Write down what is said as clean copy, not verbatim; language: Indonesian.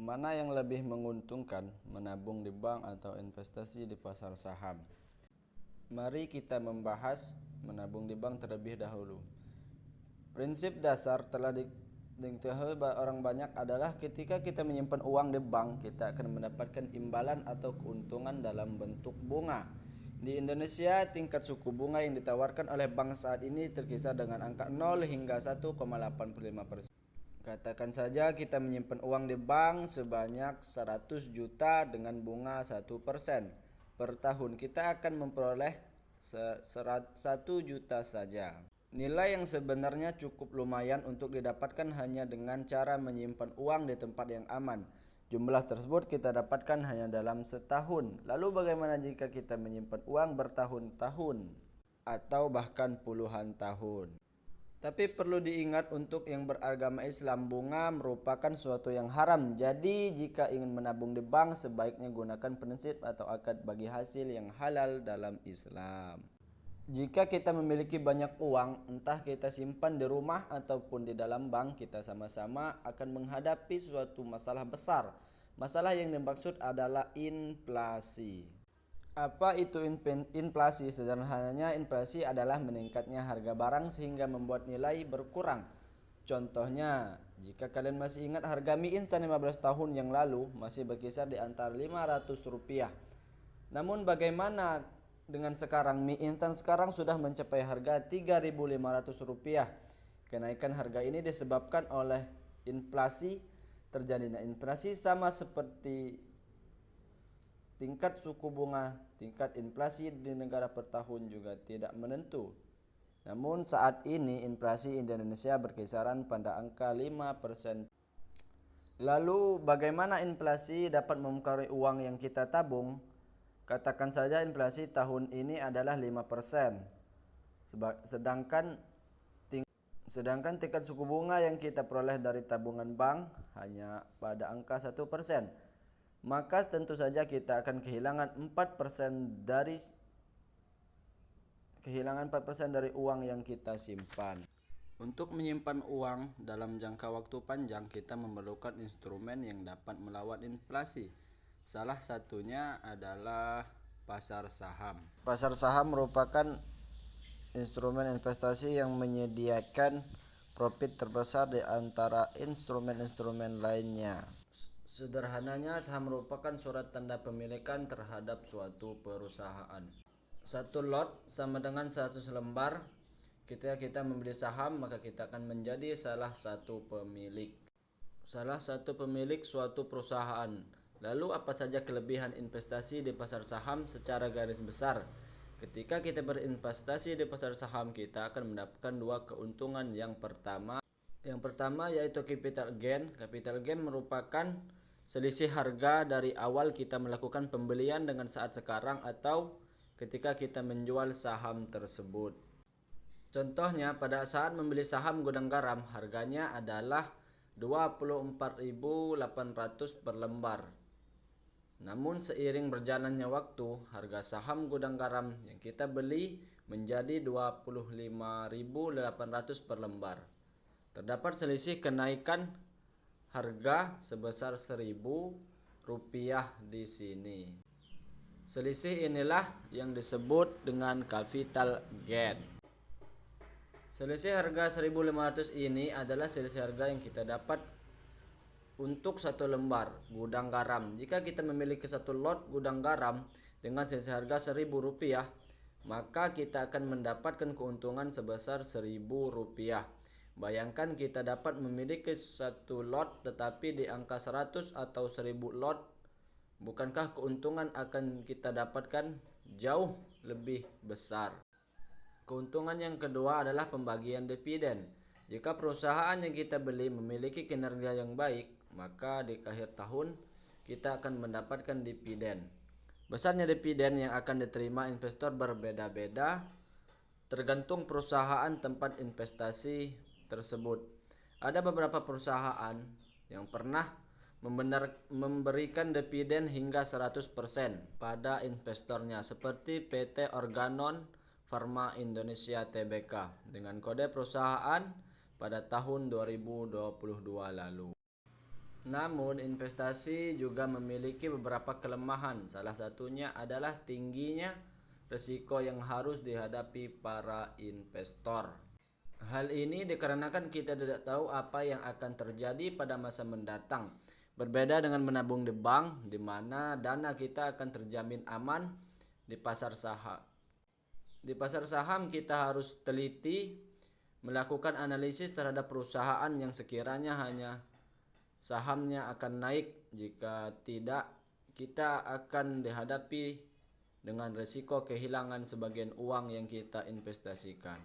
Mana yang lebih menguntungkan, menabung di bank atau investasi di pasar saham? Mari kita membahas menabung di bank terlebih dahulu. Prinsip dasar telah diketahui orang banyak adalah ketika kita menyimpan uang di bank, kita akan mendapatkan imbalan atau keuntungan dalam bentuk bunga. Di Indonesia, tingkat suku bunga yang ditawarkan oleh bank saat ini terkisar dengan angka 0 hingga 1,85%. Katakan saja kita menyimpan uang di bank sebanyak 100 juta dengan bunga 1% per tahun. Kita akan memperoleh 1 juta saja. Nilai yang sebenarnya cukup lumayan untuk didapatkan hanya dengan cara menyimpan uang di tempat yang aman. Jumlah tersebut kita dapatkan hanya dalam setahun. Lalu bagaimana jika kita menyimpan uang bertahun-tahun atau bahkan puluhan tahun? Tapi perlu diingat, untuk yang beragama Islam, bunga merupakan suatu yang haram. Jadi jika ingin menabung di bank, sebaiknya gunakan prinsip atau akad bagi hasil yang halal dalam Islam. Jika kita memiliki banyak uang, entah kita simpan di rumah ataupun di dalam bank, kita sama-sama akan menghadapi suatu masalah besar. Masalah yang dimaksud adalah inflasi. Apa itu inflasi? Sederhananya, inflasi adalah meningkatnya harga barang sehingga membuat nilai berkurang. Contohnya, jika kalian masih ingat, harga mie instan 15 tahun yang lalu masih berkisar di antara Rp500. Namun bagaimana dengan sekarang? Mie instan sekarang sudah mencapai harga Rp3.500. Kenaikan harga ini disebabkan oleh inflasi. Terjadinya inflasi sama seperti tingkat suku bunga. Tingkat inflasi di negara per tahun juga tidak menentu. Namun saat ini inflasi Indonesia berkisaran pada angka 5%. Lalu bagaimana inflasi dapat mempengaruhi uang yang kita tabung? Katakan saja inflasi tahun ini adalah 5%. Sedangkan tingkat suku bunga yang kita peroleh dari tabungan bank hanya pada angka 1%. Maka tentu saja kita akan kehilangan 4% dari uang yang kita simpan. Untuk menyimpan uang dalam jangka waktu panjang, kita memerlukan instrumen yang dapat melawan inflasi. Salah satunya adalah pasar saham. Pasar saham merupakan instrumen investasi yang menyediakan profit terbesar di antara instrumen-instrumen lainnya. Sederhananya, saham merupakan surat tanda pemilikan terhadap suatu perusahaan. Satu lot sama dengan 100 lembar. Ketika kita membeli saham, maka kita akan menjadi salah satu pemilik suatu perusahaan. Lalu apa saja kelebihan investasi di pasar saham secara garis besar? Ketika kita berinvestasi di pasar saham, kita akan mendapatkan dua keuntungan. Yang pertama yaitu capital gain. Capital gain merupakan selisih harga dari awal kita melakukan pembelian dengan saat sekarang atau ketika kita menjual saham tersebut. Contohnya, pada saat membeli saham Gudang Garam, harganya adalah Rp24.800 per lembar. Namun seiring berjalannya waktu, harga saham Gudang Garam yang kita beli menjadi Rp25.800 per lembar. Terdapat selisih kenaikan harga sebesar Rp1.000 di sini. Selisih inilah yang disebut dengan capital gain. Selisih harga 1.500 ini adalah selisih harga yang kita dapat untuk satu lembar gudang garam. Jika kita memiliki satu lot gudang garam dengan selisih harga Rp1.000, maka kita akan mendapatkan keuntungan sebesar Rp1.000. Bayangkan kita dapat memiliki satu lot tetapi di angka 100 atau 1000 lot. Bukankah keuntungan akan kita dapatkan jauh lebih besar? Keuntungan yang kedua adalah pembagian dividen. Jika perusahaan yang kita beli memiliki kinerja yang baik, maka di akhir tahun kita akan mendapatkan dividen. Besarnya dividen yang akan diterima investor berbeda-beda tergantung perusahaan tempat investasi tersebut. Ada beberapa perusahaan yang pernah memberikan dividen hingga 100% pada investornya, seperti PT Organon Pharma Indonesia Tbk dengan kode perusahaan pada tahun 2022 lalu. Namun, investasi juga memiliki beberapa kelemahan. Salah satunya adalah tingginya risiko yang harus dihadapi para investor. Hal ini dikarenakan kita tidak tahu apa yang akan terjadi pada masa mendatang. Berbeda dengan menabung di bank, di mana dana kita akan terjamin aman di pasar saham. Di pasar saham kita harus teliti melakukan analisis terhadap perusahaan yang sekiranya hanya sahamnya akan naik. Jika tidak, kita akan dihadapi dengan risiko kehilangan sebagian uang yang kita investasikan.